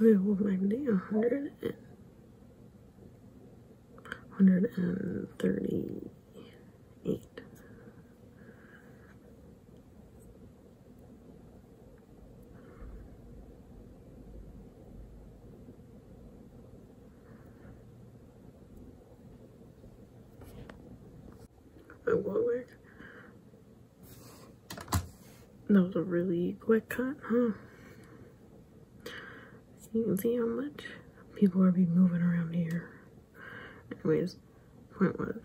Okay, well, 90, 138. That was a really quick cut, huh? You can see how much people are be moving around here. Anyways, point was,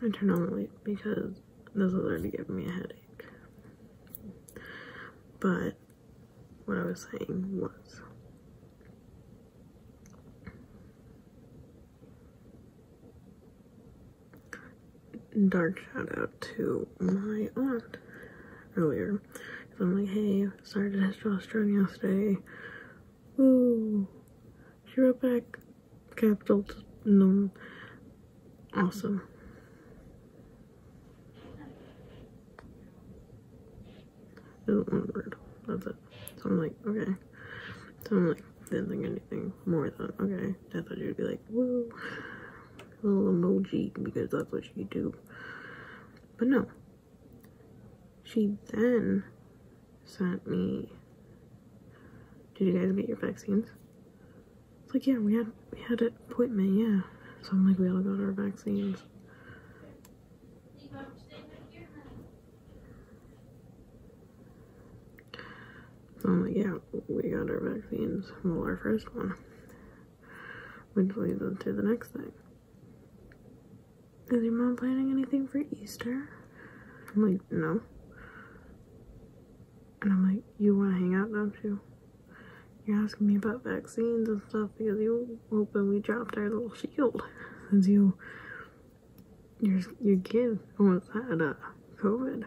I turned on the light because this was already giving me a headache. But what I was saying was, dark shout out to my aunt earlier. Cause I'm like, hey, started testosterone yesterday. Ooh, she wrote back, capital, no, awesome. Just one word, that's it. So I'm like, okay. So I'm like, didn't think anything more than, okay. I thought you'd be like, woo, little emoji, because that's what you do. But no. She then sent me, did you guys get your vaccines? It's like, yeah, we had an appointment, yeah. So I'm like, we all got our vaccines. So I'm like, yeah, we got our vaccines. Well, our first one. Which leads us to the next thing. Is your mom planning anything for Easter? I'm like, no. And I'm like, you want to hang out, don't you? You're asking me about vaccines and stuff because you hoping we dropped our little shield. Since your kid almost had COVID.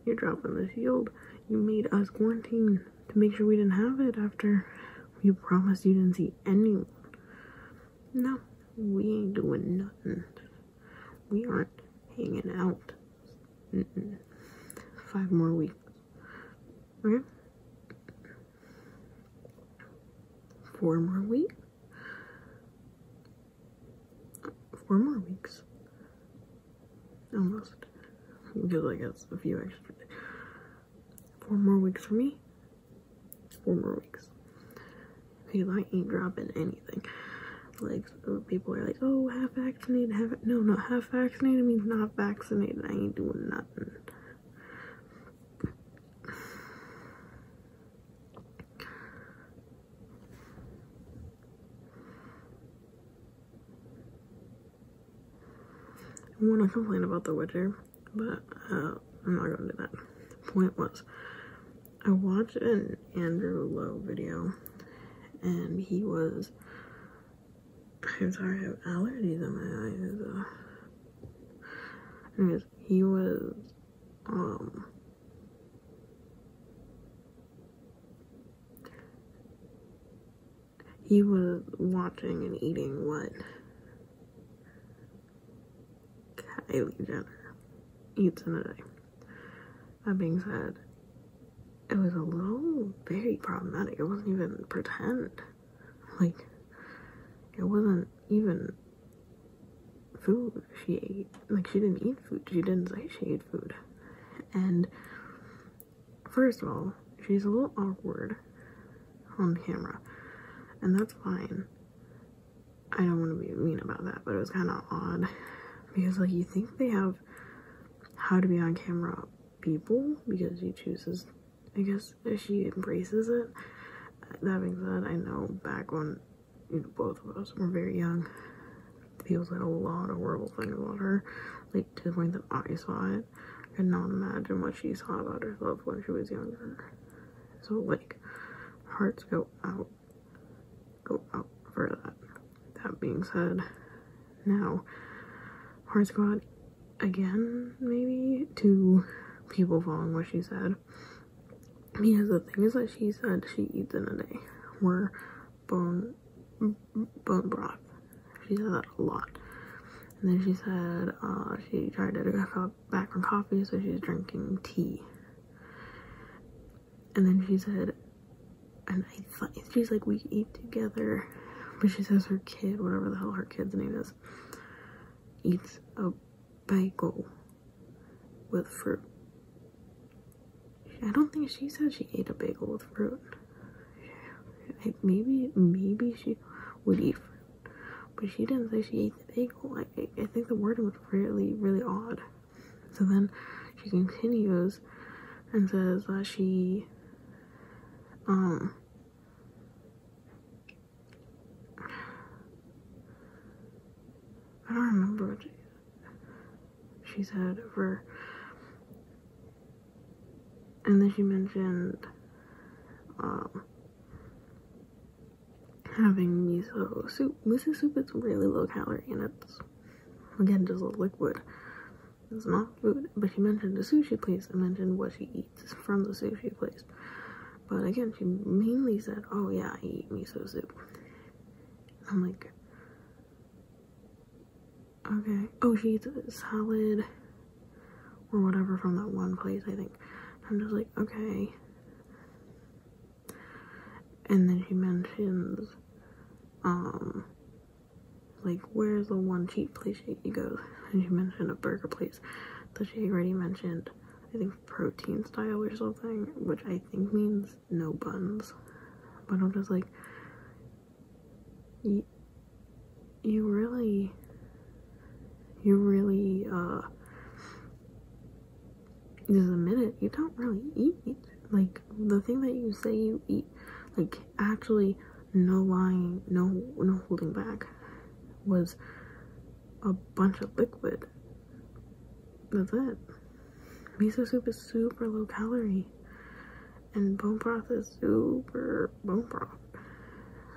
You're dropping the shield. You made us quarantine to make sure we didn't have it after you promised you didn't see anyone. No, we ain't doing nothing. We aren't hanging out. 5 more weeks. Okay? 4 more weeks? 4 more weeks. Almost. Because I guess a few extra days. 4 more weeks for me. 4 more weeks. Because I ain't dropping anything. Like, people are like, oh, half vaccinated, no, half vaccinated means not vaccinated. I ain't doing nothing. I want to complain about the Witcher, but I'm not going to do that. The point was, I watched an Andrew Lowe video, and he was, I'm sorry, I have allergies in my eyes. Anyways, he was, watching and eating what Kylie Jenner eats in a day. That being said, it was a little very problematic. It wasn't even pretend. Like, it wasn't even food she ate. Like, she didn't eat food. She didn't say she ate food. And first of all, she's a little awkward on camera. And that's fine. I don't want to be mean about that, but it was kind of odd. Because, like, you think they have how to be on camera people because she chooses, I guess, she embraces it. That being said, I know back when both of us were very young, people said a lot of horrible things about her, like to the point that I saw it. I could not imagine what she saw about herself when she was younger. So, like, hearts go out for that. That being said, now hearts go out again, maybe, to people following what she said. Because the thing is that she said she eats in a day were bone broth. She said that a lot. And then she said she tried to cut back on coffee, so she's drinking tea. And then she said, I and I thought, she's like, we eat together, but she says her kid, whatever the hell her kid's name is, eats a bagel with fruit. I don't think she said she ate a bagel with fruit. Maybe she would eat fruit, but she didn't say she ate the bagel. I think the wording was really, really odd. So then she continues and says that she, I don't remember what she said for, and then she mentioned, having miso soup. Miso soup is really low calorie, and it's, again, just a liquid. It's not food. But she mentioned the sushi place and mentioned what she eats from the sushi place. But again, she mainly said, oh yeah, I eat miso soup. I'm like, okay. Oh, she eats a salad or whatever from that one place, I think. I'm just like, okay. And then she mentions, like, where's the one cheap place she goes? And she mentioned a burger place that she already mentioned, I think protein style or something, which I think means no buns. But I'm just like, you really, just admit it, you don't really eat. Like, the thing that you say you eat, like, actually, no lying, no holding back, was a bunch of liquid. That's it. Miso soup is super low calorie, and bone broth is super bone broth.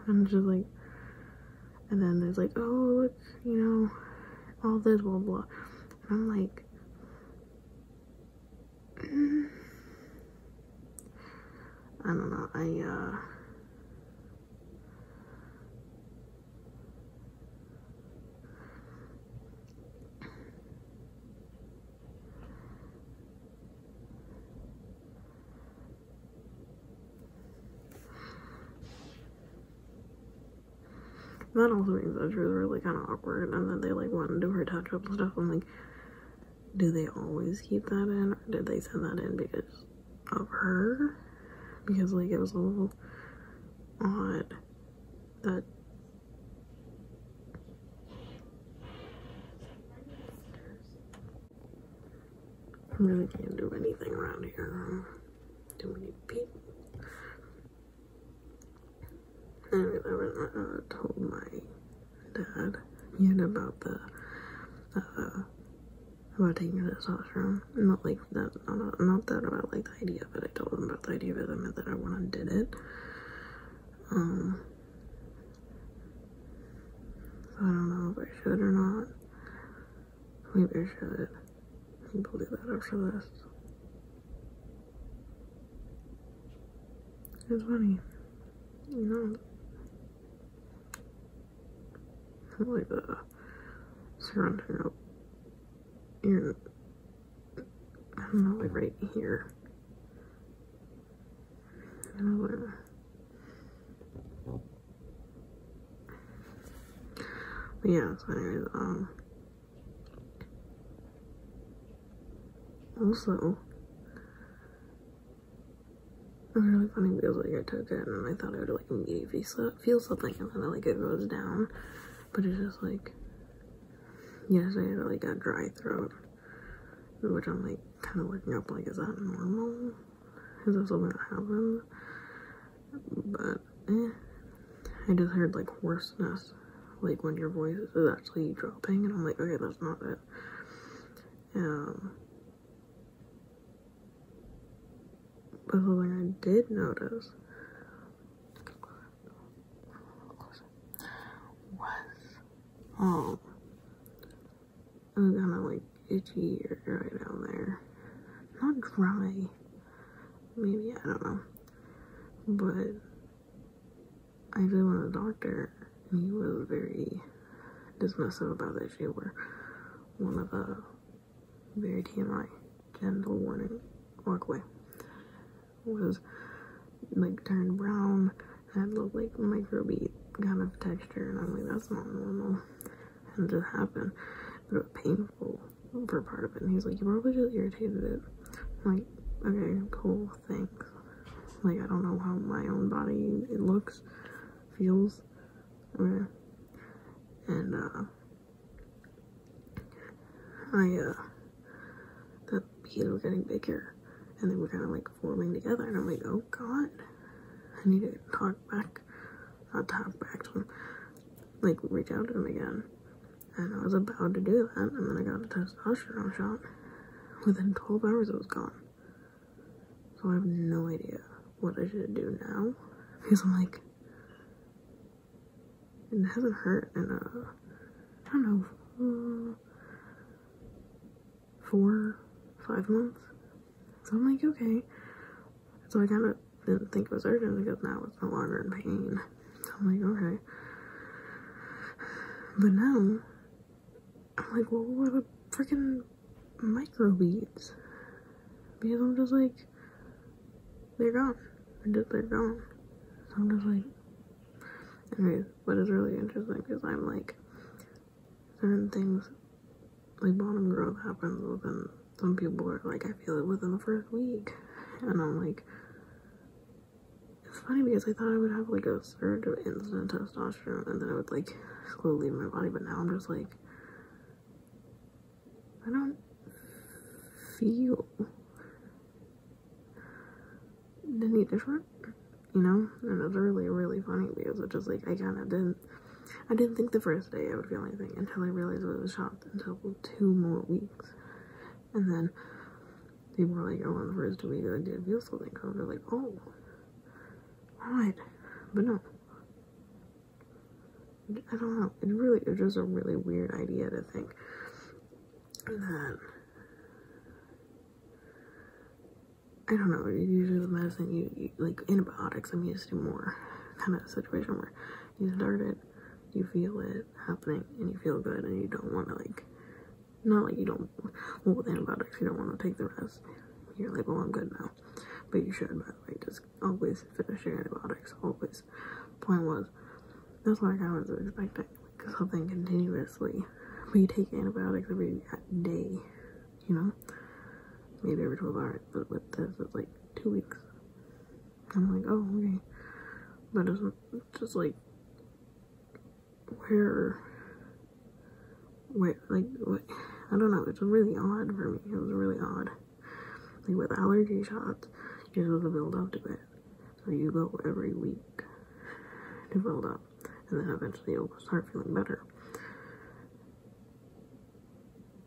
I'm just like, and then there's like, oh look, you know, all this blah blah. And I'm like, I don't know. That also means that she was really kind of awkward, and then they like want to do her touch up and stuff. I'm like, do they always keep that in, or did they send that in because of her? Because like it was a little odd that I really can't do anything around here. Too many people. Anyways, I told my dad yet about the about taking testosterone. Not like that, not that about like the idea of it. I told him about the idea of it. I meant that I went and did it. So I don't know if I should or not. Maybe I should. Maybe I'll do that after this. It's funny, you know. Like the scrunching up your, I don't know, like right here. You know, where. But yeah, so anyways, also, it was really funny because like I took it and I thought I would like immediately feel something, and then like it goes down. But it's just like, yesterday I like got dry throat, which I'm like kind of looking up like, is that normal? Is that something that happens? But I just heard like hoarseness, like when your voice is actually dropping, and I'm like, okay, that's not it. But something I did notice was, it was kind of like itchy right down there. Not dry. Maybe, I don't know. But I did went to the doctor, and he was very dismissive about the issue, where one of the very TMI, genital warning, walk away, was like turned brown, had little like microbead kind of texture, and I'm like, that's not normal. And it just happened, but it was painful for part of it. And he's like, you probably just irritated it. I'm like, okay, cool, thanks. Like, I don't know how my own body it looks, feels, okay. And the beads were getting bigger, and they were kind of like forming together, and I'm like, oh god, I need to not talk back to him, like reach out to him again. And I was about to do that, and then I got a testosterone shot. Within 12 hours it was gone. So I have no idea what I should do now, because I'm like, it hasn't hurt in I don't know, 4-5 months. So I'm like, okay. So I kind of didn't think it was urgent because now it's no longer in pain. So I'm like, okay. But now, I'm like, well, what are the freaking microbeads? Because I'm just like, they're gone. They're gone. So I'm just like, anyways, what is really interesting is I'm like, certain things, like bottom growth happens within, some people are like, I feel it within the first week. And I'm like, it's funny because I thought I would have like a surge of instant testosterone and then it would like slowly leave my body, but now I'm just like, I don't feel any different, you know? And it's really, really funny because it's just like, I didn't think the first day I would feel anything until I realized it was shot until 2 more weeks. And then people were like, oh, in the first 2 weeks I did feel something. So they're like, oh, alright. But no. I don't know. It's just a really weird idea to think that, I don't know, usually the medicine, you like antibiotics, I'm used to more kind of situation where you start it, you feel it happening, and you feel good, and you don't want to like, not like you don't, well with antibiotics, you don't want to take the rest. You're like, well, I'm good now. But you should, by the way, just always finish your antibiotics, always. Point was, that's what I kind of was expecting, like something continuously. But you take antibiotics every day, you know? Maybe every 12 hours, but with this, it's like 2 weeks. I'm like, oh, okay. But it's just like, where, like, what, I don't know, it's really odd for me. It was really odd. Like, with allergy shots, you're supposed to build up to it. So you go every week to build up, and then eventually you'll start feeling better.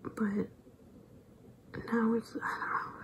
But now it's, I don't know.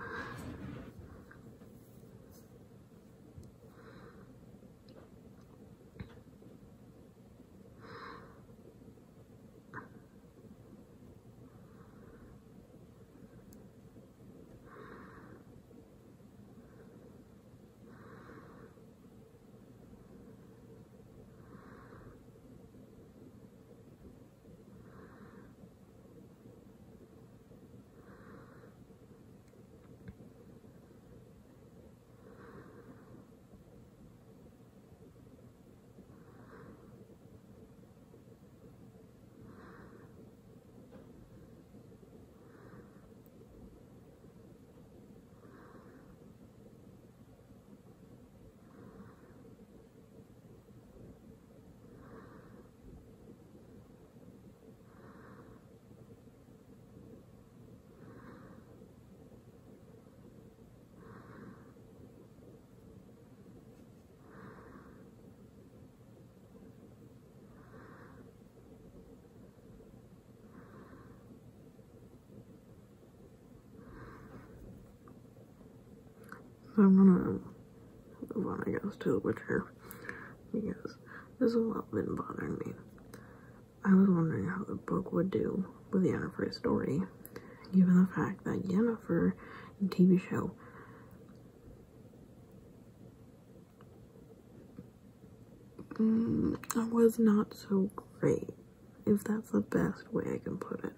So I'm gonna move on, I guess, to the Witcher, because this is what been bothering me. I was wondering how the book would do with Yennefer's story, given the fact that Yennefer in the TV show was not so great, if that's the best way I can put it.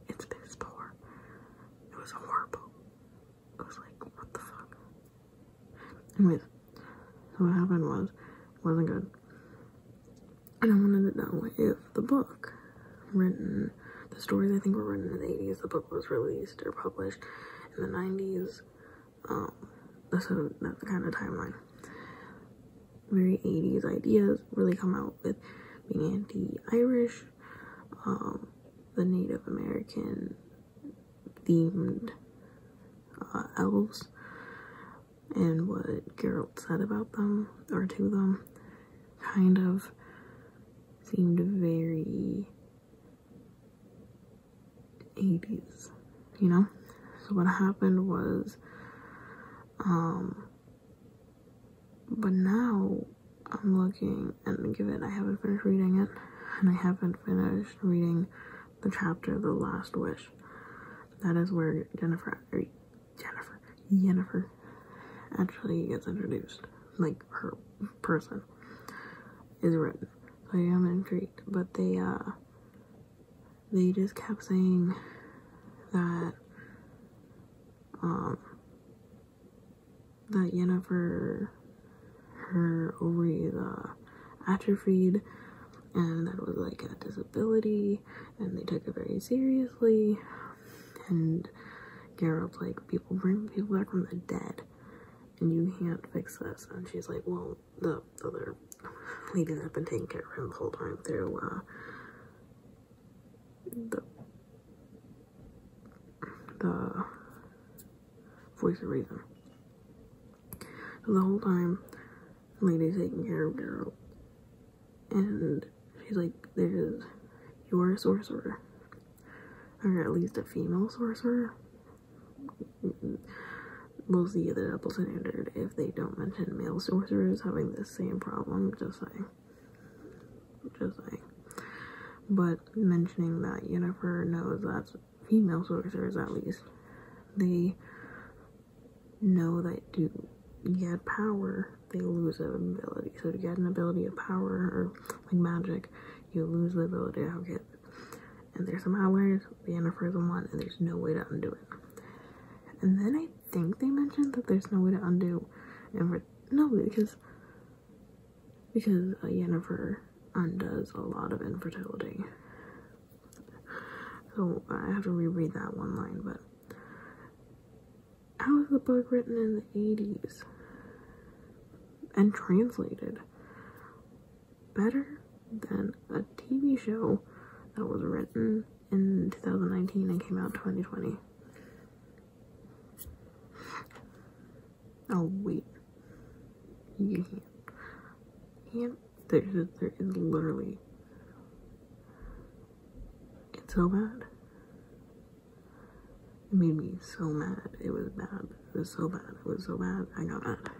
It's piss poor. It was horrible. I was like, what the fuck? Anyways, So what happened was, it wasn't good. And I wanted to know if the book written, the stories I think were written in the 80s, the book was released or published in the 90s. So that's the kind of timeline. Very 80s ideas really come out with being anti-Irish, the Native American themed elves, and what Geralt said about them, or to them, kind of seemed very 80s, you know? So what happened was, but now I'm looking, and given I haven't finished reading it, and I haven't finished reading the chapter, The Last Wish. That is where Yennefer actually gets introduced, like her person is written. So I am intrigued, but they just kept saying that that Yennefer, her ovaries atrophied, and that it was like a disability, and they took it very seriously. And Geralt's like, people bring people back from the dead, and you can't fix this. And she's like, well, the other ladies have been taking care of him the whole time through the voice of reason. So the whole time, the lady's taking care of Geralt, and she's like, you're a sorcerer, or at least a female sorcerer. We'll see the double standard if they don't mention male sorcerers having the same problem. Just saying. But mentioning that Yennefer knows that female sorcerers, at least, they know that to get power, they lose an ability. So to get an ability of power, or like magic, you lose the ability to get it. And there's some outliers, Yennefer is the one, and there's no way to undo it. And then I think they mentioned that there's no way to undo, because Yennefer undoes a lot of infertility. So I have to reread that one line, but how is the book written in the 80s and translated better than a TV show that was written in 2019 and came out 2020? Oh wait, you can't. There is literally, it's so bad. It made me so mad. It was bad. It was so bad. It was so bad. I got mad.